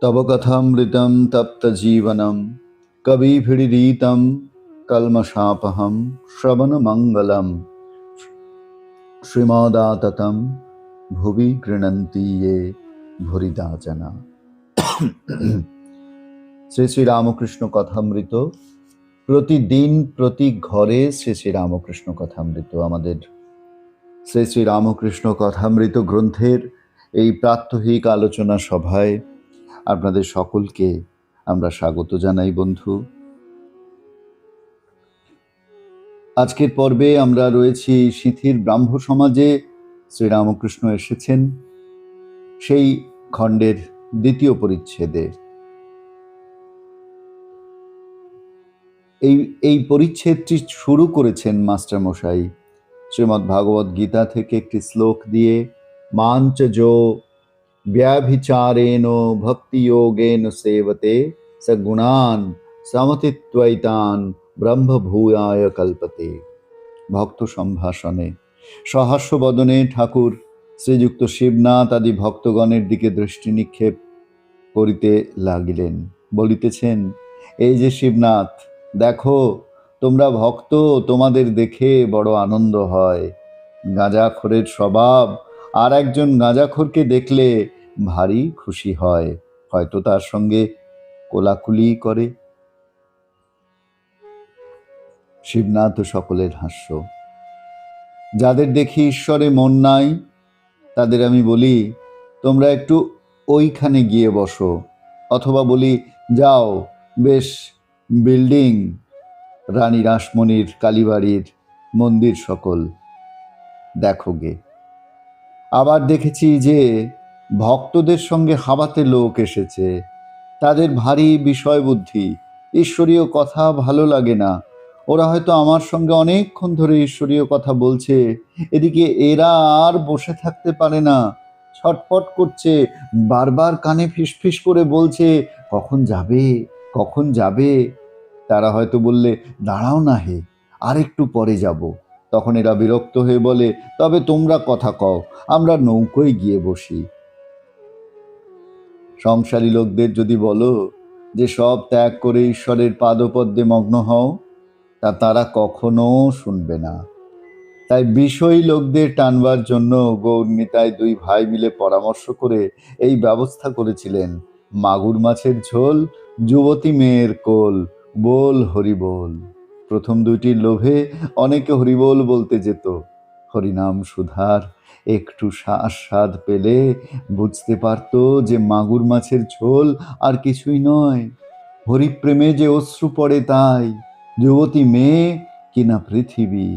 तव कथामृतं तप्तजीवनं कविभिरीडितं कल्मषापहं श्रवणमङ्गलं श्रीमदाततं भुवि गृह्णन्ति ये भूरिदा जना। শ্রী শ্রী রামকৃষ্ণ কথামৃত, প্রতিদিন প্রতি ঘরে শ্রী শ্রী রামকৃষ্ণ কথামৃত। আমাদের শ্রী শ্রী রামকৃষ্ণ কথামৃত গ্রন্থের এই প্রাত্যহিক আলোচনা সভায় আপনাদের সকলকে আমরা স্বাগত জানাই। বন্ধু, আজকের পর্বে আমরা রয়েছি সিঁথির ব্রাহ্ম সমাজে শ্রীরামকৃষ্ণ এসেছেন সেই খণ্ডের দ্বিতীয় পরিচ্ছেদে। এই পরিচ্ছেদটি শুরু করেছেন মাস্টারমশাই শ্রীমদ্ ভাগবত গীতা থেকে একটি শ্লোক দিয়ে, মাঞ্চ যো ব্যভিচারেণ ভক্তি যোগেন সেবতে সগুণান সমতিত্বৈতান ব্রহ্ম ভূয়ায় কল্পতে। ভক্ত সম্ভাষণে সহাস্যবদনে ঠাকুর শ্রীযুক্ত শিবনাথ আদি ভক্তগণের দিকে দৃষ্টি নিক্ষেপ করিতে লাগিলেন। বলিতেছেন, এই যে শিবনাথ, দেখো তোমরা ভক্ত, তোমাদের দেখে বড় আনন্দ হয়। গাঁজাখোরের স্বভাব আর একজন গাঁজাখোরকে দেখলে ভারী খুশি হয়, হয়তো তার সঙ্গে কোলাকুলি করে। শিবনাথ ও সকলের হাস্য। যাদের দেখি ঈশ্বরে মন নাই তাদের আমি বলি, তোমরা একটু ওইখানে গিয়ে বসো, অথবা বলি, যাও বেশ বিল্ডিং, রানী রাসমণির, কালীবাড়ির মন্দির সকল দেখো গে। আবার দেখেছি যে ভক্তদের সঙ্গে হাবাতে লোক এসেছে, তাদের ভারী বিষয় বুদ্ধি, ঈশ্বরীয় কথা ভালো লাগে না। ওরা হয়তো আমার সঙ্গে অনেকক্ষণ ধরে ঈশ্বরীয় কথা বলছে, এদিকে এরা আর বসে থাকতে পারে না, ছটফট করছে, বারবার কানে ফিসফিস করে বলছে, কখন যাবে, কখন যাবে। তারা হয়তো বললে, দাঁড়াও না হে, আর একটু পরে যাব। তখন এরা বিরক্ত হয়ে বলে, তবে তোমরা কথা কও, আমরা নৌকোয় গিয়ে বসি। সংসারী লোকদের যদি বলো যে সব ত্যাগ করে ঈশ্বরের পাদপদ্মে মগ্ন হও, তা তারা কখনো শুনবে না। তাই বিষয়ী লোকদের টানবার জন্য গৌরনিতাই দুই ভাই মিলে পরামর্শ করে এই ব্যবস্থা করেছিলেন, মাগুর মাছের ঝোল, যুবতী মেয়ের কোল, বল হরিবোল। প্রথম দুইটির লোভে অনেকে হরিবোল বলতে যেত। হরিনাম সুধার একটু স্বাদ পেলে বুঝতে পারত যে মাগুর মাছের ঝোল আর কিছুই নয়, হরিপ্রেমে যে অশ্রু পড়ে তাই। যুবতী মেয়ে কিনা পৃথিবী,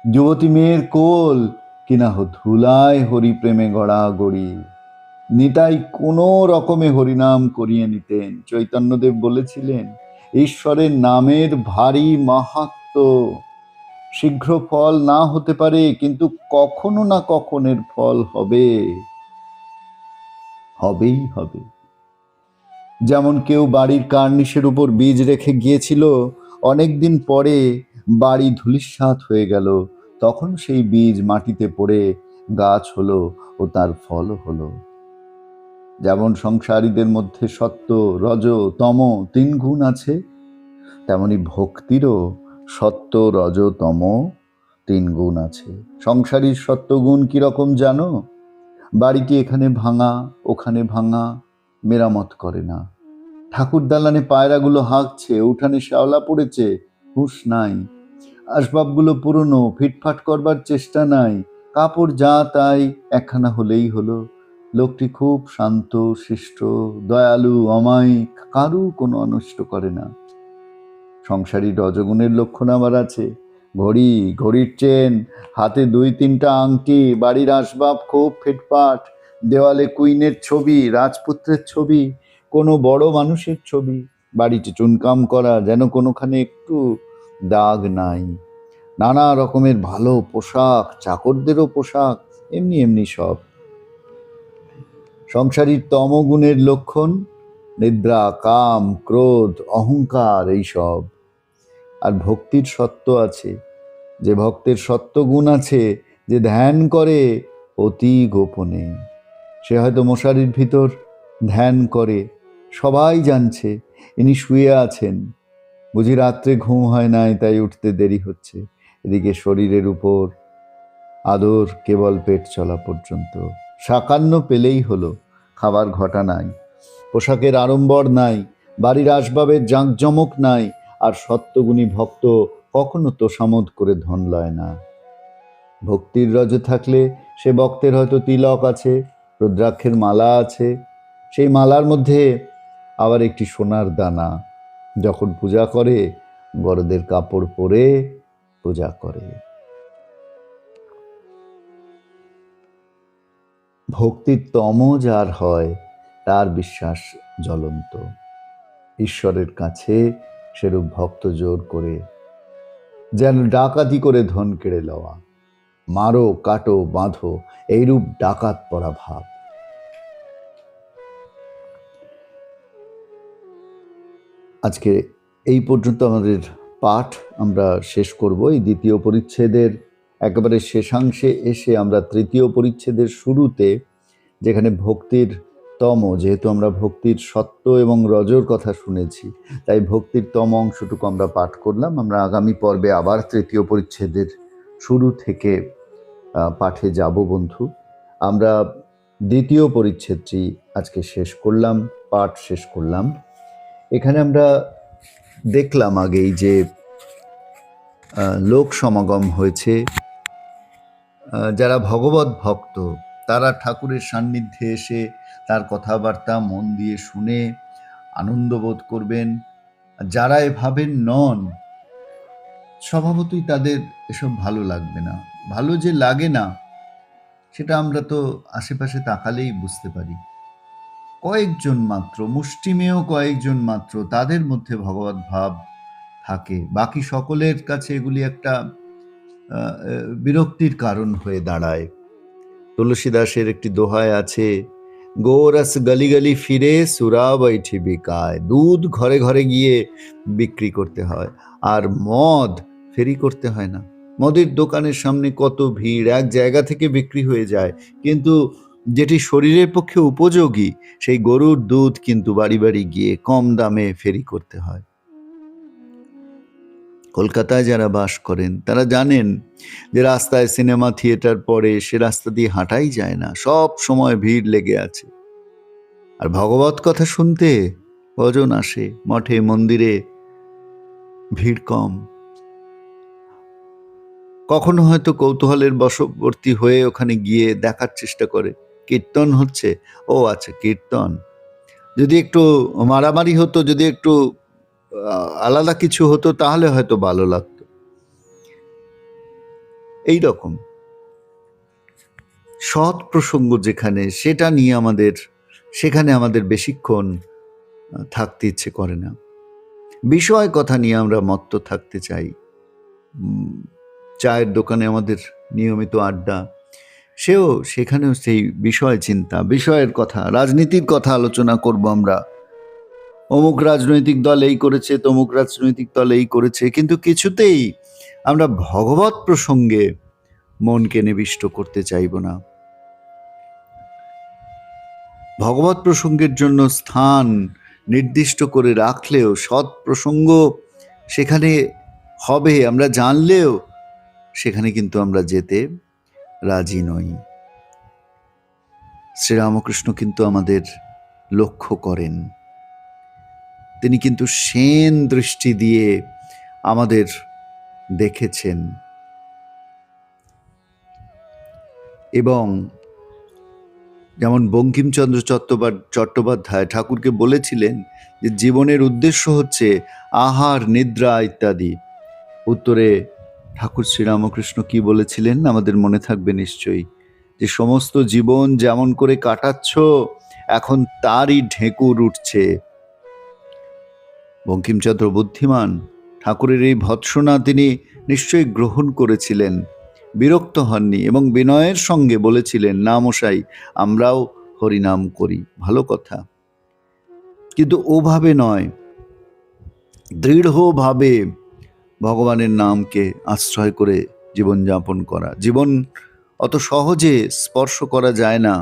যুবতী মেয়ের কোল কিনা ধুলায় হরিপ্রেমে গড়াগড়ি। নিতাই কোনো রকমে হরিনাম করিয়ে নিতেন। চৈতন্যদেব বলেছিলেন, ঈশ্বরের নামের ভারী মাহাত্ম্য, শীঘ্র ফল না হতে পারে, কিন্তু কখনো না কখনের ফল হবে, হবেই হবে। যেমন কেউ বাড়ির কার্নিশের উপর বীজ রেখে গিয়েছিল, অনেকদিন পরে বাড়ি ধূলিসাৎ হয়ে গেল, তখন সেই বীজ মাটিতে পড়ে গাছ হলো ও তার ফল হলো। যেমন সংসারীদের মধ্যে সত্য, রজ, তম তিন গুণ আছে, তেমনি ভক্তিরও সত্য, রজ, তম তিন গুণ আছে। সংসারীর সত্যগুণ কিরকম জানো? বাড়িটি এখানে ভাঙা, ওখানে ভাঙা, মেরামত করে না। ঠাকুর দালানে পায়রাগুলো হাঁকছে, উঠানে শ্যাওলা পড়েছে, হুঁশ নাই। আসবাবগুলো পুরনো, ফিটফাট করবার চেষ্টা নাই। কাপড় যা তাই একখানা হলেই হলো। লোকটি খুব শান্ত, শিষ্ট, দয়ালু, অমায়িক, কারু কোনো অনিষ্ট করে না। সংসারী রজগুণের লক্ষণ আবার আছে। ঘড়ি, ঘড়ির চেন, হাতে 2-3টা আংটি, বাড়ির আসবাব খুব ফিটফাট, দেওয়ালে কুইনের ছবি, রাজপুত্রের ছবি, কোনো বড় মানুষের ছবি, বাড়িতে চুনকাম করা, যেন কোনোখানে একটু দাগ নাই। নানা রকমের ভালো পোশাক, চাকরদেরও পোশাক, এমনি এমনি সব। সংসারীর তমগুণের লক্ষণ নিদ্রা, কাম, ক্রোধ, অহংকার, এইসব। আর ভক্তির সত্য আছে, যে ভক্তের সত্যগুণ আছে, যে ধ্যান করে অতি গোপনে, সে হয়তো মশারির ভিতর ধ্যান করে, সবাই জানছে ইনি শুয়ে আছেন, বুঝি রাত্রে ঘুম হয় নাই তাই উঠতে দেরি হচ্ছে। এদিকে শরীরের উপর আদর কেবল পেট চলা পর্যন্ত, সাকান্ন পেলেই হলো, খাবার ঘটা নাই, পোশাকের আড়ম্বর নাই, বাড়ির আসবাবের জাঁকজমক নাই। আর সত্যগুণী ভক্ত কখনো তোষামোদ করে ধন লয় না। ভক্তির রজে থাকলে সে ভক্তের হয়তো তিলক আছে, রুদ্রাক্ষের মালা আছে, সেই মালার মধ্যে আবার একটি সোনার দানা। যখন পূজা করে বড়দের কাপড় পরে পূজা করে। ভক্তির তম যার হয় তার বিশ্বাস জ্বলন্ত। ঈশ্বরের কাছে সেরূপ ভক্ত জোর করে, যেন ডাকাতি করে ধন কেড়ে লওয়া, মারো কাটো বাঁধো, এইরূপ ডাকাত পরা ভাব। আজকে এই পর্যন্ত আমাদের পাঠ আমরা শেষ করব। এই দ্বিতীয় পরিচ্ছেদের একেবারে শেষাংশে এসে আমরা তৃতীয় পরিচ্ছেদের শুরুতে, যেখানে ভক্তির তম, যেহেতু আমরা ভক্তির সত্য এবং রজর কথা শুনেছি, তাই ভক্তির তম অংশটুকু আমরা পাঠ করলাম। আমরা আগামী পর্বে আবার তৃতীয় পরিচ্ছেদের শুরু থেকে পাঠে যাব বন্ধু। আমরা দ্বিতীয় পরিচ্ছেদটি আজকে শেষ করলাম, পাঠ শেষ করলাম। এখানে আমরা দেখলাম আগেই যে লোক সমাগম হয়েছে, যারা ভগবত ভক্ত তারা ঠাকুরের সান্নিধ্যে এসে তার কথাবার্তা মন দিয়ে শুনে আনন্দ বোধ করবেন। যারা এভাবে নন, স্বভাবতই তাদের এসব ভালো লাগবে না। ভালো যে লাগে না সেটা আমরা তো আশেপাশে তাকালেই বুঝতে পারি। কয়েকজন মাত্র, মুষ্টিমেয় কয়েকজন মাত্র, তাদের মধ্যে ভগবত ভাব থাকে। বাকি সকলের কাছে এগুলি একটা বিরক্তির কারণ হয়ে দাঁড়ায়। তুলসীদাসের একটি দোহায় আছে, গোরস গলি গলি ফিরে সুরা বৈঠি বিকায়। দুধ ঘরে ঘরে গিয়ে বিক্রি করতে হয়, আর মদ ফেরি করতে হয় না। মদের দোকানের সামনে কত ভিড়, এক জায়গা থেকে বিক্রি হয়ে যায়, কিন্তু যেটি শরীরের পক্ষে উপযোগী সেই গরুর দুধ কিন্তু বাড়ি বাড়ি গিয়ে কম দামে ফেরি করতে হয়। কলকাতায় যারা বাস করেন তারা জানেন যে রাস্তায় সিনেমা থিয়েটার পড়ে, সে রাস্তা দিয়ে হাঁটাই যায় না, সব সময় ভিড় লেগে আছে। আর ভগবত কথা শুনতে কজন আসে? মঠে মন্দিরে ভিড় কম। কখনো হয়তো কৌতূহলের বশবর্তী হয়ে ওখানে গিয়ে দেখার চেষ্টা করে, কীর্তন হচ্ছে, ও আচ্ছা কীর্তন। যদি একটু মারামারি হতো, যদি একটু আলাদা কিছু হতো তাহলে হয়তো ভালো লাগতো। এই রকম সৎ প্রসঙ্গ যেখানে, সেটা নিয়ে সেখানে আমাদের বেশিক্ষণ থাকতে ইচ্ছে করে না। বিষয় কথা নিয়ে আমরা মত্ত থাকতে চাই। চায়ের দোকানে আমাদের নিয়মিত আড্ডা, সেখানেও সেই বিষয় চিন্তা, বিষয়ের কথা, রাজনীতির কথা আলোচনা করব আমরা। অমুক রাজনৈতিক দল এই করেছে, তমুক রাজনৈতিক দল এই করেছে, কিন্তু কিছুতেই আমরা ভগবত প্রসঙ্গে মনকে নিবিষ্ট করতে চাইব না। ভগবত প্রসঙ্গের জন্য স্থান নির্দিষ্ট করে রাখলেও, সৎ প্রসঙ্গ সেখানে হবে আমরা জানলেও, সেখানে কিন্তু আমরা যেতে রাজি নই। শ্রীরামকৃষ্ণ কিন্তু আমাদের লক্ষ্য করেন, তিনি কিন্তু সেন দৃষ্টি দিয়ে আমাদের দেখেছেন। এবং যেমন বঙ্কিমচন্দ্র চট্টোপাধ্যায় ঠাকুরকে বলেছিলেন যে জীবনের উদ্দেশ্য হচ্ছে আহার, নিদ্রা ইত্যাদি। উত্তরে ঠাকুর শ্রীরামকৃষ্ণ কি বলেছিলেন আমাদের মনে থাকবে নিশ্চয়ই, যে সমস্ত জীবন যেমন করে কাটাচ্ছ এখন তারই ঢেকুর উঠছে। বঙ্কিমচন্দ্র বুদ্ধিমান, ঠাকুরের এই ভৎসনা তিনি নিশ্চয়ই গ্রহণ করেছিলেন, বিরক্ত হননি এবং বিনয়ের সঙ্গে বলেছিলেন, না মশাই, আমরাও হরিনাম করি, ভালো কথা, কিন্তু ওভাবে নয়, দৃঢ়ভাবে ভগবানের নামকে আশ্রয় করে জীবনযাপন করা। জীবন অত সহজে স্পর্শ করা যায় না।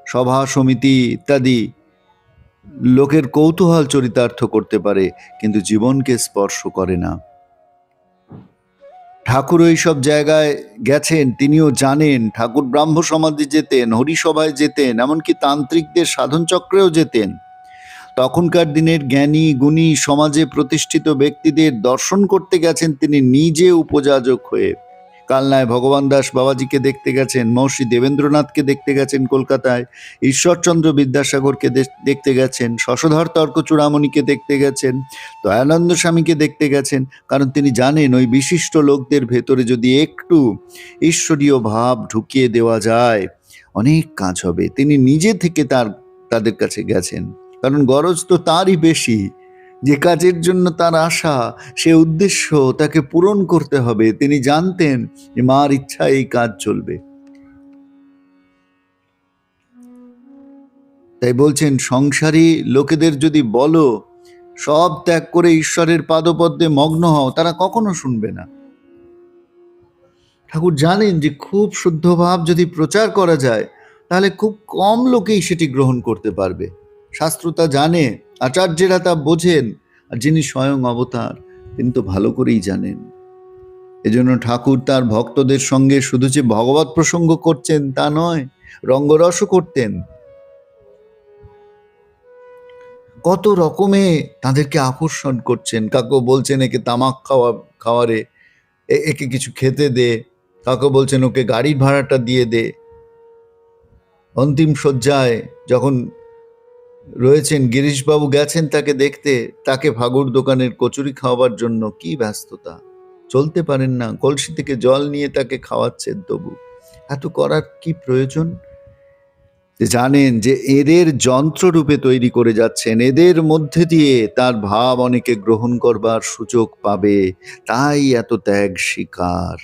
সভা সমিতি ইত্যাদি লোকের কৌতূহল চরিতার্থ করতে পারে, কিন্তু জীবনকে স্পর্শ করে না। ঠাকুর ওই সব জায়গায় গেছেন, তিনিও জানেন। ঠাকুর ব্রাহ্ম সমাজে যেতেন, হরিসভায় যেতেন, এমনকি তান্ত্রিকদের সাধন চক্রেও যেতেন। তখনকার দিনের জ্ঞানী গুণী সমাজে প্রতিষ্ঠিত ব্যক্তিদের দর্শন করতে গেছেন তিনি নিজে উপযাজক হয়ে। কালনায় ভগবান দাস বাবাজিকে দেখতে গেছেন, মহর্ষি দেবেন্দ্রনাথকে দেখতে গেছেন কলকাতায়, ঈশ্বরচন্দ্র বিদ্যাসাগরকে দেখতে গেছেন, শশধর তর্ক চূড়ামণিকে দেখতে গেছেন, দয়ানন্দ স্বামীকে দেখতে গেছেন, কারণ তিনি জানেন ওই বিশিষ্ট লোকদের ভেতরে যদি একটু ঈশ্বরীয় ভাব ঢুকিয়ে দেওয়া যায় অনেক কাজ হবে। তিনি নিজে থেকে তাদের কাছে গেছেন, কারণ গরজ তো তারই বেশি। যে কাজের জন্য তার আশা, সে উদ্দেশ্য তাকে পূরণ করতে হবে। তিনি জানতেন যে মার ইচ্ছা এই কাজ চলবে। তাই বলছেন, সংসারী লোকেদের যদি বলো সব ত্যাগ করে ঈশ্বরের পাদপদ্মে মগ্ন হও, তারা কখনো শুনবে না। ঠাকুর জানেন যে খুব শুদ্ধ ভাব যদি প্রচার করা যায় তাহলে খুব কম লোকেই সেটি গ্রহণ করতে পারবে। শাস্ত্র তা জানে, আচার্যেরা তা বোঝেন, আর যিনি স্বয়ং অবতার তিনি তো ভালো করেই জানেন। এজন্য ঠাকুর তার ভক্তদের সঙ্গে শুধু যে ভগবত প্রসঙ্গ করছেন তা নয়, রঙ্গরসও করতেন। কত রকমে তাদেরকে আকর্ষণ করছেন। কাউকে বলছেন একে তামাক খাওয়ারে, একে কিছু খেতে দে, কাউকে বলছেন ওকে গাড়ির ভাড়াটা দিয়ে দে। অন্তিম শয্যায় যখন রয়েছেন, গিরিশবাবু গেছেন তাকে দেখতে, তাকে ফাগুর দোকানের কচুরি খাওয়াবার জন্য। কি ব্যস্ততা, চলতে পারেন না, কলসি থেকে জল নিয়ে তাকে খাওয়াচ্ছেন। তবু এত করার কি প্রয়োজন? জানেন যে এদের যন্ত্ররূপে তৈরি করে যাচ্ছেন, এদের মধ্যে দিয়ে তার ভাব অনেকে গ্রহণ করবার সুযোগ পাবে, তাই এত ত্যাগ স্বীকার।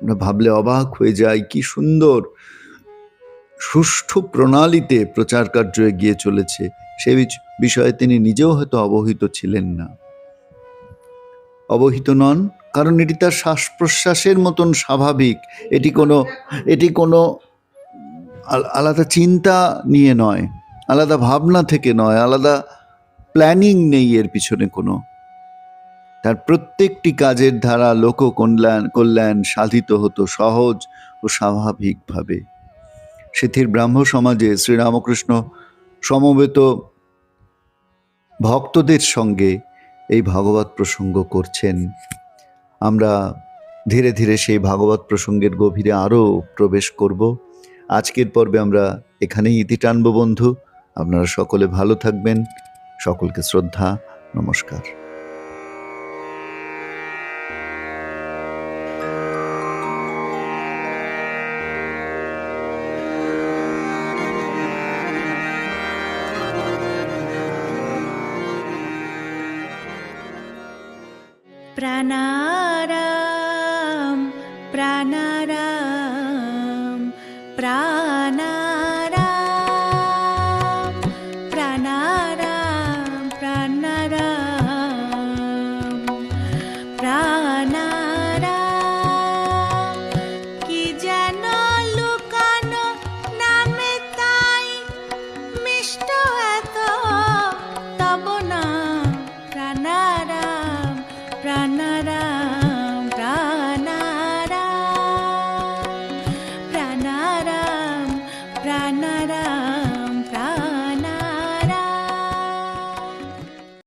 আমরা ভাবলে অবাক হয়ে যাই, কি সুন্দর সুষ্ঠু প্রণালীতে প্রচার কার্য এগিয়ে চলেছে। সে বিষয়ে তিনি নিজেও হয়তো অবহিত ছিলেন না, অবহিত নন, কারণ এটি তার শ্বাস প্রশ্বাসের মতন স্বাভাবিক। এটি কোনো আলাদা চিন্তা নিয়ে নয়, আলাদা ভাবনা থেকে নয়, আলাদা প্ল্যানিং নেই এর পিছনে কোনো। তার প্রত্যেকটি কাজের ধারা লোক কল্যাণ সাধিত হতো সহজ ও স্বাভাবিকভাবে। শিথির ব্রাহ্ম সমাজে শ্রীরামকৃষ্ণ সমবেত ভক্তদের সঙ্গে এই ভাগবত প্রসঙ্গ করছেন। আমরা ধীরে ধীরে সেই ভাগবত প্রসঙ্গের গভীরে আরও প্রবেশ করব। আজকের পর্বে আমরা এখানেই ইতি টানব বন্ধু। আপনারা সকলে ভালো থাকবেন। সকলকে শ্রদ্ধা, নমস্কার। প্রাণারা